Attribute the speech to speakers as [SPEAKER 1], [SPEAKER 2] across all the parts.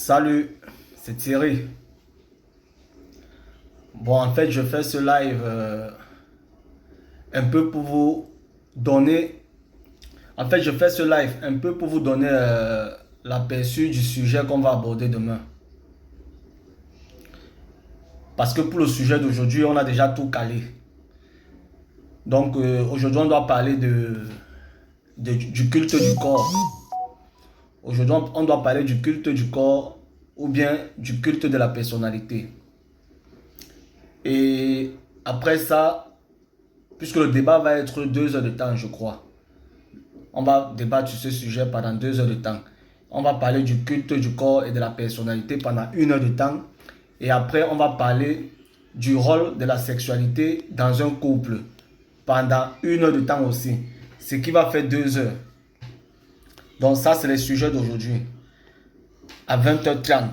[SPEAKER 1] Salut, c'est Thierry. Bon, en fait, je fais ce live un peu pour vous donner. En fait, je fais ce live un peu pour vous donner l'aperçu du sujet qu'on va aborder demain. Parce que pour le sujet d'aujourd'hui, on a déjà tout calé. Donc, aujourd'hui, on doit parler du culte du corps. Aujourd'hui, on doit parler du culte du corps ou bien du culte de la personnalité. Et après ça, puisque le débat va être 2 heures de temps, je crois. On va débattre sur ce sujet pendant 2 heures de temps. On va parler du culte du corps et de la personnalité pendant 1 heure de temps. Et après, on va parler du rôle de la sexualité dans un couple pendant 1 heure de temps aussi. Ce qui va faire 2 heures. Donc ça, c'est le sujet d'aujourd'hui. À 20h30,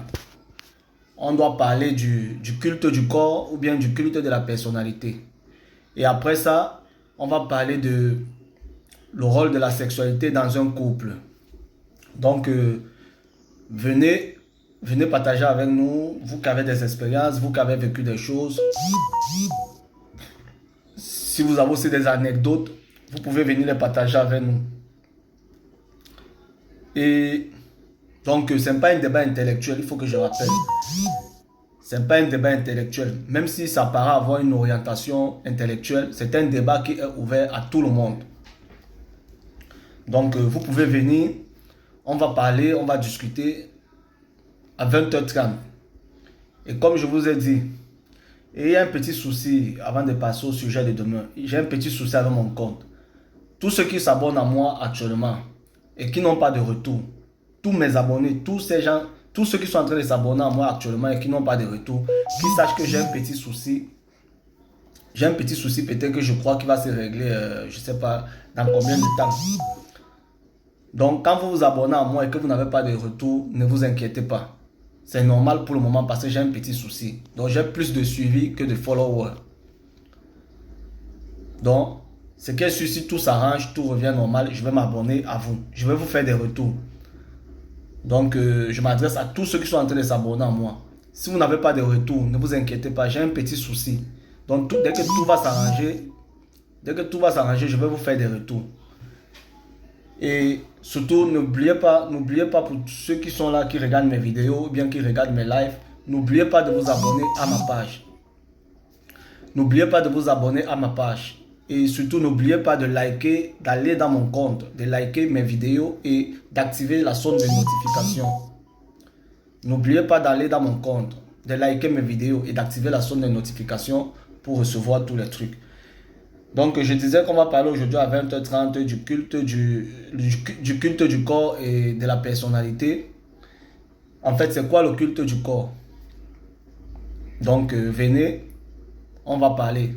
[SPEAKER 1] on doit parler du culte du corps ou bien du culte de la personnalité. Et après ça, on va parler de le rôle de la sexualité dans un couple. Donc, venez partager avec nous, vous qui avez des expériences, vous qui avez vécu des choses. Si vous avez aussi des anecdotes, vous pouvez venir les partager avec nous. Et donc, ce n'est pas un débat intellectuel, il faut que je rappelle. Ce n'est pas un débat intellectuel. Même si ça paraît avoir une orientation intellectuelle, c'est un débat qui est ouvert à tout le monde. Donc, vous pouvez venir, on va parler, on va discuter à 20h30. Et comme je vous ai dit, il y a un petit souci avant de passer au sujet de demain. J'ai un petit souci avec mon compte. Tous ceux qui s'abonnent à moi actuellement et qui n'ont pas de retour, tous mes abonnés, tous ces gens, tous ceux qui sont en train de s'abonner à moi actuellement et qui n'ont pas de retour, qu'ils sachent que j'ai un petit souci. J'ai un petit souci peut-être que je crois qu'il va se régler, je ne sais pas dans combien de temps. Donc quand vous vous abonnez à moi et que vous n'avez pas de retour, ne vous inquiétez pas. C'est normal pour le moment parce que j'ai un petit souci. Donc j'ai plus de suivi que de followers. Donc, ce qui est sûr, si tout s'arrange, tout revient normal, je vais m'abonner à vous. Je vais vous faire des retours. Donc, je m'adresse à tous ceux qui sont en train de s'abonner à moi. Si vous n'avez pas de retour, ne vous inquiétez pas, j'ai un petit souci. Donc, dès que tout va s'arranger, je vais vous faire des retours. Et surtout, n'oubliez pas pour ceux qui sont là, qui regardent mes vidéos ou bien qui regardent mes lives, n'oubliez pas de vous abonner à ma page. N'oubliez pas de vous abonner à ma page. Et surtout, n'oubliez pas de liker, d'aller dans mon compte, de liker mes vidéos et d'activer la sonde de notification. N'oubliez pas d'aller dans mon compte, de liker mes vidéos et d'activer la sonde de notification pour recevoir tous les trucs. Donc, je disais qu'on va parler aujourd'hui à 20h30 du culte du culte du corps et de la personnalité. En fait, c'est quoi le culte du corps? Donc, venez, on va parler.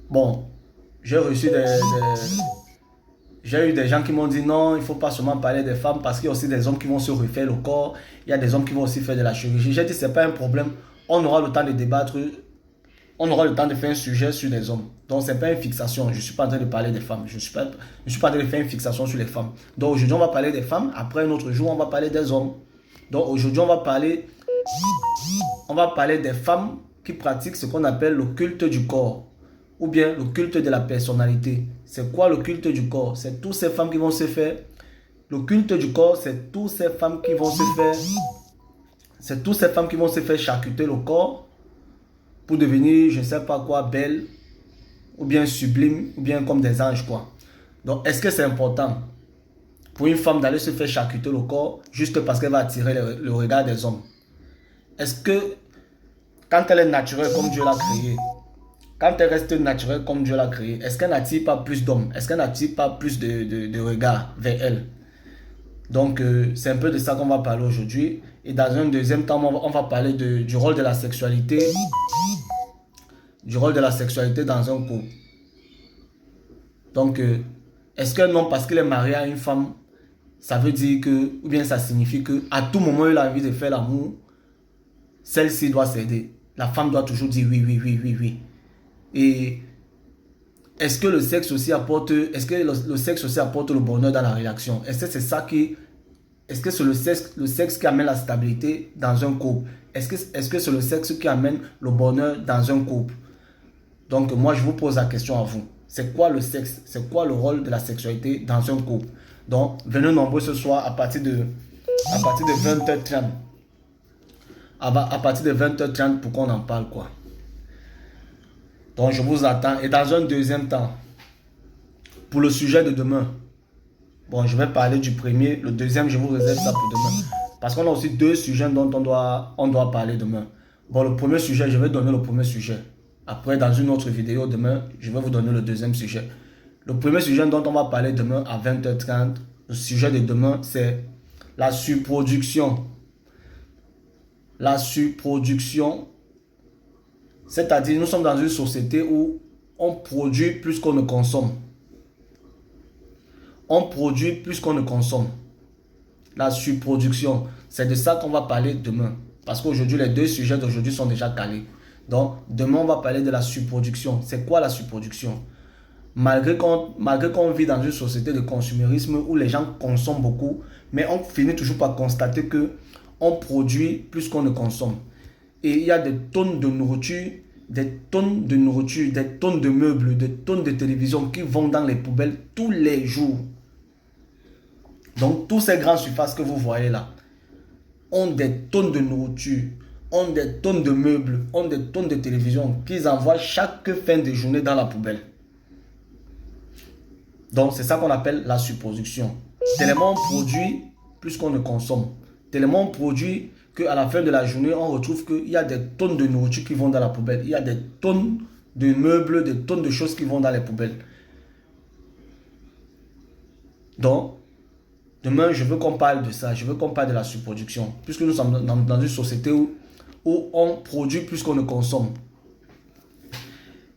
[SPEAKER 1] Bon, j'ai reçu j'ai eu des gens qui m'ont dit non, il ne faut pas seulement parler des femmes parce qu'il y a aussi des hommes qui vont se refaire le corps. Il y a des hommes qui vont aussi faire de la chirurgie. J'ai dit ce n'est pas un problème. On aura le temps de débattre. On aura le temps de faire un sujet sur les hommes. Donc, ce n'est pas une fixation. Je ne suis pas en train de parler des femmes. Je ne suis pas en train de faire une fixation sur les femmes. Donc, aujourd'hui, on va parler des femmes. Après, un autre jour, on va parler des hommes. Donc, aujourd'hui, on va parler des femmes qui pratiquent ce qu'on appelle le culte du corps ou bien le culte de la personnalité. C'est quoi le culte du corps? C'est toutes ces femmes qui vont se faire. Le culte du corps, c'est toutes ces femmes qui vont se faire. C'est toutes ces femmes qui vont se faire charcuter le corps pour devenir, je ne sais pas quoi, belles, ou bien sublimes, ou bien comme des anges, quoi. Donc, est-ce que c'est important pour une femme d'aller se faire charcuter le corps juste parce qu'elle va attirer le regard des hommes? Est-ce que, quand elle est naturelle comme Dieu l'a créée, quand elle reste naturelle comme Dieu l'a créée, est-ce qu'elle n'attire pas plus d'hommes? Est-ce qu'elle n'attire pas plus de regards vers elle? Donc, c'est un peu de ça qu'on va parler aujourd'hui. Et dans un deuxième temps, on va parler du rôle de la sexualité. Du rôle de la sexualité dans un couple. Donc, est-ce qu'un homme, parce qu'il est marié à une femme, ça veut dire que, ou bien ça signifie que à tout moment il a envie de faire l'amour, celle-ci doit céder. La femme doit toujours dire oui, oui, oui, oui, oui. Et est-ce que le sexe aussi apporte le bonheur dans la relation? Est-ce que c'est ça qui est-ce que c'est le sexe qui amène la stabilité dans un couple? Est-ce que c'est le sexe qui amène le bonheur dans un couple? Donc moi, je vous pose la question à vous. C'est quoi le sexe? C'est quoi le rôle de la sexualité dans un couple? Donc, venez nombreux ce soir à partir de 20h30. À partir de 20h30 pour qu'on en parle, quoi. Donc, je vous attends. Et dans un deuxième temps, pour le sujet de demain, bon, je vais parler du premier. Le deuxième, je vous réserve ça pour demain. Parce qu'on a aussi deux sujets dont on doit parler demain. Bon, le premier sujet, je vais donner le premier sujet. Après, dans une autre vidéo demain, je vais vous donner le deuxième sujet. Le premier sujet dont on va parler demain à 20h30, le sujet de demain, c'est la surproduction. La surproduction, c'est-à-dire nous sommes dans une société où on produit plus qu'on ne consomme. On produit plus qu'on ne consomme. La surproduction, c'est de ça qu'on va parler demain. Parce qu'aujourd'hui, les deux sujets d'aujourd'hui sont déjà calés. Donc, demain, on va parler de la surproduction. C'est quoi la surproduction? Malgré qu'on vit dans une société de consumérisme où les gens consomment beaucoup, mais on finit toujours par constater que on produit plus qu'on ne consomme. Et il y a des tonnes de nourriture, des tonnes de meubles, des tonnes de télévision qui vont dans les poubelles tous les jours. Donc, toutes ces grandes surfaces que vous voyez là ont des tonnes de nourriture, ont des tonnes de meubles, ont des tonnes de télévision qu'ils envoient chaque fin de journée dans la poubelle. Donc, c'est ça qu'on appelle la surproduction. Tellement on produit plus qu'on ne consomme. Tellement on produit qu'à la fin de la journée, on retrouve qu'il y a des tonnes de nourriture qui vont dans la poubelle. Il y a des tonnes de meubles, des tonnes de choses qui vont dans les poubelles. Donc, demain, je veux qu'on parle de ça. Je veux qu'on parle de la surproduction. Puisque nous sommes dans une société où on produit plus qu'on ne consomme.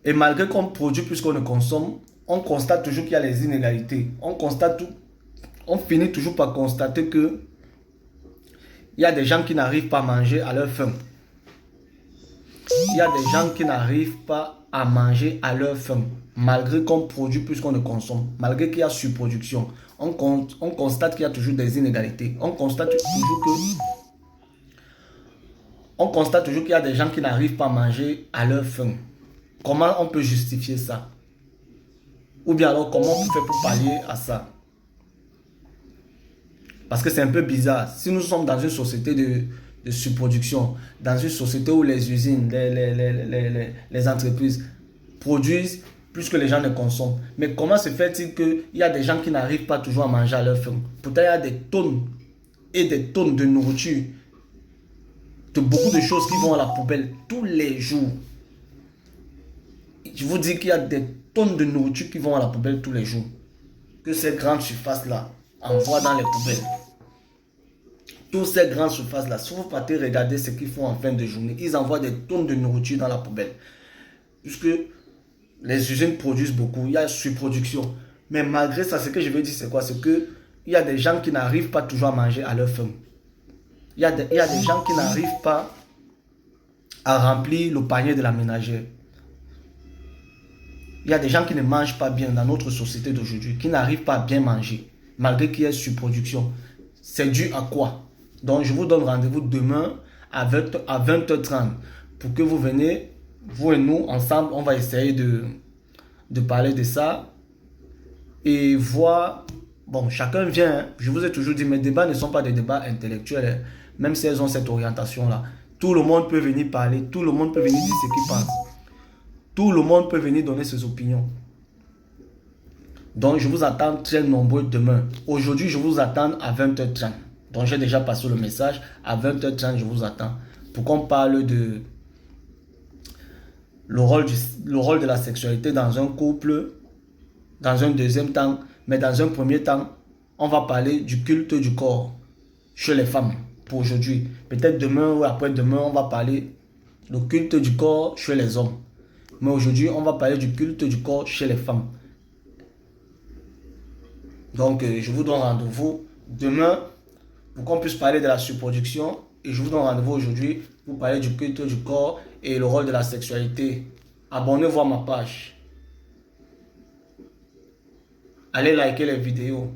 [SPEAKER 1] Et malgré qu'on produit plus qu'on ne consomme, on constate toujours qu'il y a les inégalités. On finit toujours par constater que il y a des gens qui n'arrivent pas à manger à leur faim. Il y a des gens qui n'arrivent pas à manger à leur faim, malgré qu'on produit plus qu'on ne consomme, malgré qu'il y a surproduction. On constate qu'il y a toujours des inégalités. On constate toujours qu'il y a des gens qui n'arrivent pas à manger à leur faim. Comment on peut justifier ça? Ou bien alors, comment on peut faire pour pallier à ça? Parce que c'est un peu bizarre. Si nous sommes dans une société de surproduction, dans une société où les usines, les entreprises produisent plus que les gens ne consomment. Mais comment se fait-il qu'il y a des gens qui n'arrivent pas toujours à manger à leur faim? Pourtant, il y a des tonnes et des tonnes de nourriture, de beaucoup de choses qui vont à la poubelle tous les jours. Je vous dis qu'il y a des tonnes de nourriture qui vont à la poubelle tous les jours. Que ces grandes surfaces-là envoient dans les poubelles. Toutes ces grandes surfaces-là, si vous partez regarder ce qu'ils font en fin de journée, ils envoient des tonnes de nourriture dans la poubelle. Puisque les usines produisent beaucoup, il y a surproduction. Mais malgré ça, ce que je veux dire, c'est quoi? C'est qu'il y a des gens qui n'arrivent pas toujours à manger à leur faim. Il y a des gens qui n'arrivent pas à remplir le panier de la ménagère. Il y a des gens qui ne mangent pas bien dans notre société d'aujourd'hui, qui n'arrivent pas à bien manger, malgré qu'il y ait surproduction. C'est dû à quoi? Donc, je vous donne rendez-vous demain à 20h30 pour que vous venez, vous et nous, ensemble, on va essayer de parler de ça et voir. Bon, chacun vient. Hein. Je vous ai toujours dit, mes débats ne sont pas des débats intellectuels, hein, même si elles ont cette orientation-là. Tout le monde peut venir parler, tout le monde peut venir dire ce qu'il pense. Tout le monde peut venir donner ses opinions. Donc, je vous attends très nombreux demain. Aujourd'hui, je vous attends à 20h30. Donc, j'ai déjà passé le message. À 20h30, je vous attends. Pour qu'on parle de le rôle de la sexualité dans un couple, dans un deuxième temps. Mais dans un premier temps, on va parler du culte du corps chez les femmes pour aujourd'hui. Peut-être demain ou après-demain, on va parler du culte du corps chez les hommes. Mais aujourd'hui, on va parler du culte du corps chez les femmes. Donc, je vous donne rendez-vous demain pour qu'on puisse parler de la surproduction. Et je vous donne rendez-vous aujourd'hui pour parler du culte du corps et le rôle de la sexualité. Abonnez-vous à ma page. Allez liker les vidéos.